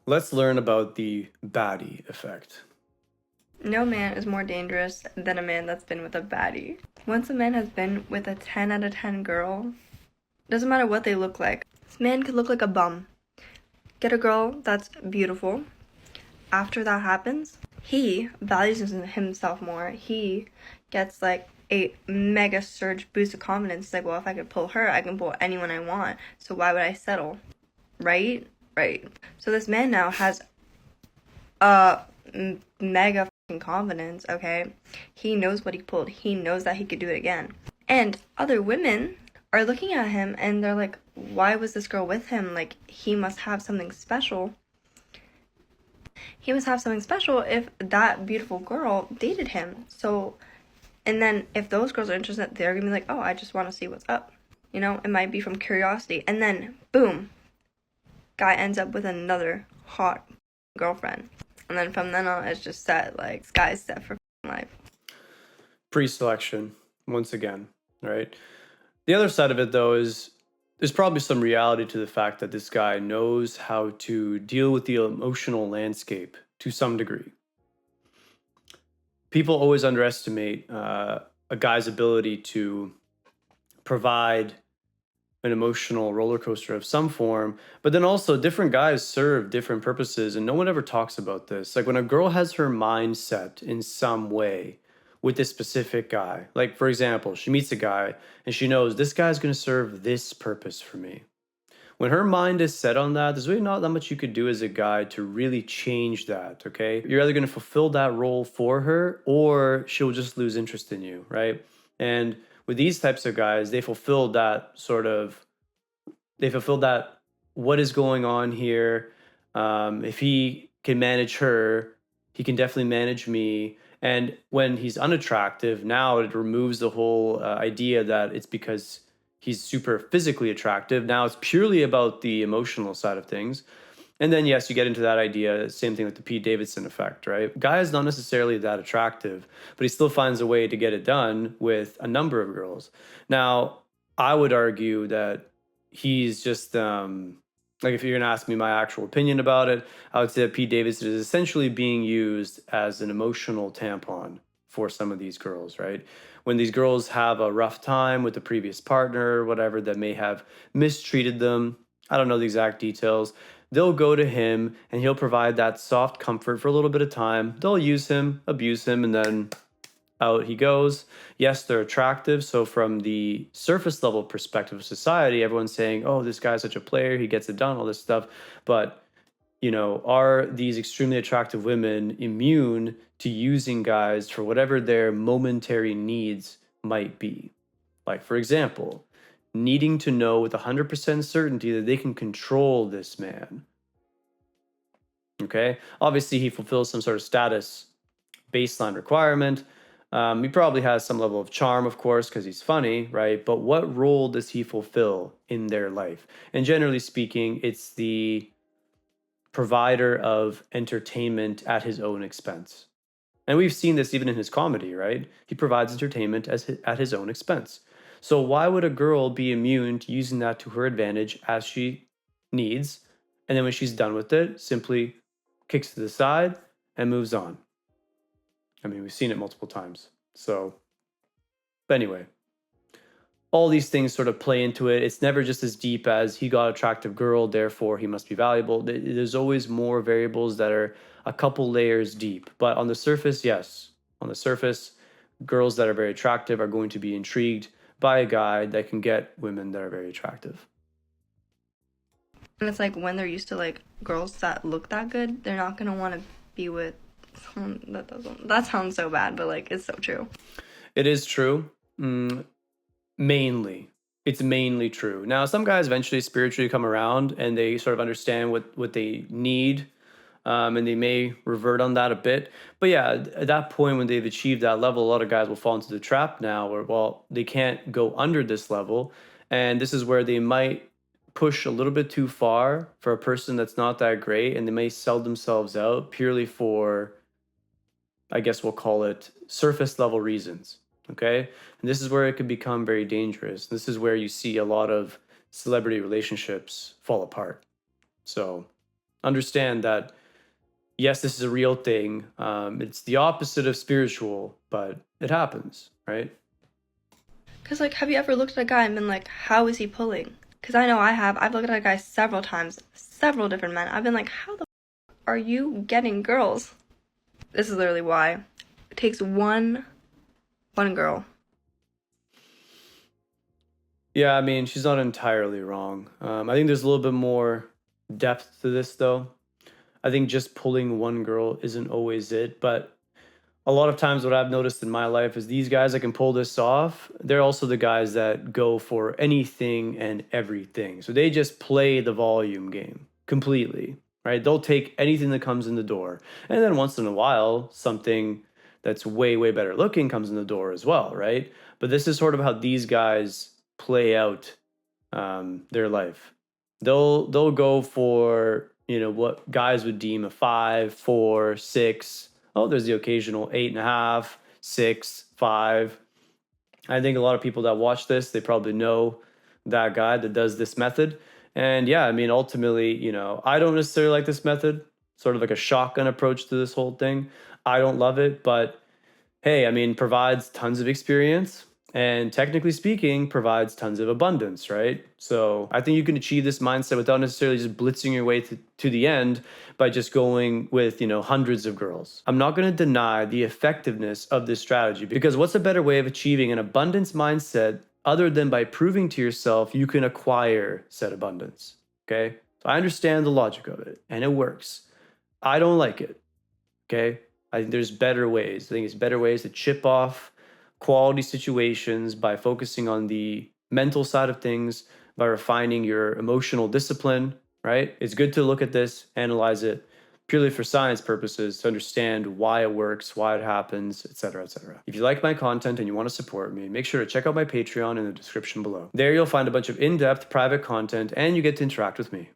Let's learn about the baddie effect. No man is more dangerous than a man that's been with a baddie. Once a man has been with a 10 out of 10 girl, doesn't matter what they look like. This man could look like a bum. Get a girl that's beautiful. After that happens, he values himself more. He gets like a mega surge boost of confidence. Like, well, if I could pull her, I can pull anyone I want. So why would I settle? Right? Right. So this man now has a mega confidence, okay? He knows what he pulled. He knows that he could do it again. And other women are looking at him and they're like, why was this girl with him? Like, he must have something special. He must have something special if that beautiful girl dated him. So, and then if those girls are interested, they're gonna be like, oh, I just want to see what's up. You know, it might be from curiosity. And then, boom, guy ends up with another hot girlfriend. And then from then on, it's just set, like, sky's set for life. Pre-selection, once again, right? The other side of it, though, is there's probably some reality to the fact that this guy knows how to deal with the emotional landscape to some degree. People always underestimate a guy's ability to provide an emotional roller coaster of some form, but then also different guys serve different purposes, and no one ever talks about this. Like when a girl has her mind set in some way with this specific guy, like for example, she meets a guy and she knows this guy's going to serve this purpose for me. When her mind is set on that, there's really not that much you could do as a guy to really change that, okay? You're either going to fulfill that role for her or she'll just lose interest in you, right? And with these types of guys, they fulfill that what is going on here. If he can manage her, he can definitely manage me. And when he's unattractive, now it removes the whole idea that it's because he's super physically attractive. Now it's purely about the emotional side of things. And then, yes, you get into that idea, same thing with the Pete Davidson effect, right? Guy is not necessarily that attractive, but he still finds a way to get it done with a number of girls. Now, I would argue that he's just, like, if you're going to ask me my actual opinion about it, I would say that Pete Davidson is essentially being used as an emotional tampon for some of these girls, right? When these girls have a rough time with the previous partner or whatever that may have mistreated them, I don't know the exact details, they'll go to him and he'll provide that soft comfort for a little bit of time. They'll use him, abuse him, and then out he goes. Yes, they're attractive. So from the surface level perspective of society, everyone's saying, oh, this guy's such a player, he gets it done, all this stuff. But, you know, are these extremely attractive women immune to using guys for whatever their momentary needs might be? Like, for example, needing to know with 100% certainty that they can control this man. Okay? Obviously, he fulfills some sort of status baseline requirement. He probably has some level of charm, of course, because he's funny, right? But what role does he fulfill in their life? And generally speaking, it's the provider of entertainment at his own expense. And we've seen this even in his comedy, right? He provides entertainment at his own expense. So why would a girl be immune to using that to her advantage as she needs? And then when she's done with it, simply kicks to the side and moves on. I mean, we've seen it multiple times. So, but anyway, all these things sort of play into it. It's never just as deep as he got an attractive girl, therefore he must be valuable. There's always more variables that are a couple layers deep. But on the surface, yes, on the surface, girls that are very attractive are going to be intrigued by a guy that can get women that are very attractive. And it's like when they're used to like girls that look that good, they're not gonna want to be with that sounds so bad, but like it's so true. It is true. Mainly. It's mainly true. Now, some guys eventually spiritually come around and they sort of understand what they need, and they may revert on that a bit. But yeah, at that point, when they've achieved that level, a lot of guys will fall into the trap now where, well, they can't go under this level. And this is where they might push a little bit too far for a person that's not that great, and they may sell themselves out purely for, I guess we'll call it, surface level reasons. Okay. And this is where it can become very dangerous. This is where you see a lot of celebrity relationships fall apart. So Understand that, yes, this is a real thing. It's the opposite of spiritual, but it happens, right? Because, like, have you ever looked at a guy and been like, how is he pulling? Because I know I have. I've looked at a guy several times, several different men. I've been like, how the are you getting girls? This is literally why. It takes one girl. Yeah, I mean, she's not entirely wrong. I think there's a little bit more depth to this, though. I think just pulling one girl isn't always it, but a lot of times what I've noticed in my life is these guys that can pull this off, they're also the guys that go for anything and everything. So they just play the volume game completely, right? They'll take anything that comes in the door. And then once in a while, something that's way, way better looking comes in the door as well, right? But this is sort of how these guys play out their life. They'll go for, what guys would deem a 5, 4, 6. Oh, there's the occasional 8.5, 6, 5. I think a lot of people that watch this, they probably know that guy that does this method. And yeah, I mean, ultimately, I don't necessarily like this method, sort of like a shotgun approach to this whole thing. I don't love it, but hey, I mean, provides tons of experience and technically speaking, provides tons of abundance, right? So I think you can achieve this mindset without necessarily just blitzing your way to the end by just going with, hundreds of girls. I'm not going to deny the effectiveness of this strategy because what's a better way of achieving an abundance mindset other than by proving to yourself you can acquire said abundance? Okay. So I understand the logic of it and it works. I don't like it. Okay. I think there's better ways. I think it's better ways to chip off quality situations by focusing on the mental side of things, by refining your emotional discipline, right? It's good to look at this, analyze it purely for science purposes to understand why it works, why it happens, etc., etc. If you like my content and you want to support me, make sure to check out my Patreon in the description below. There you'll find a bunch of in-depth private content and you get to interact with me.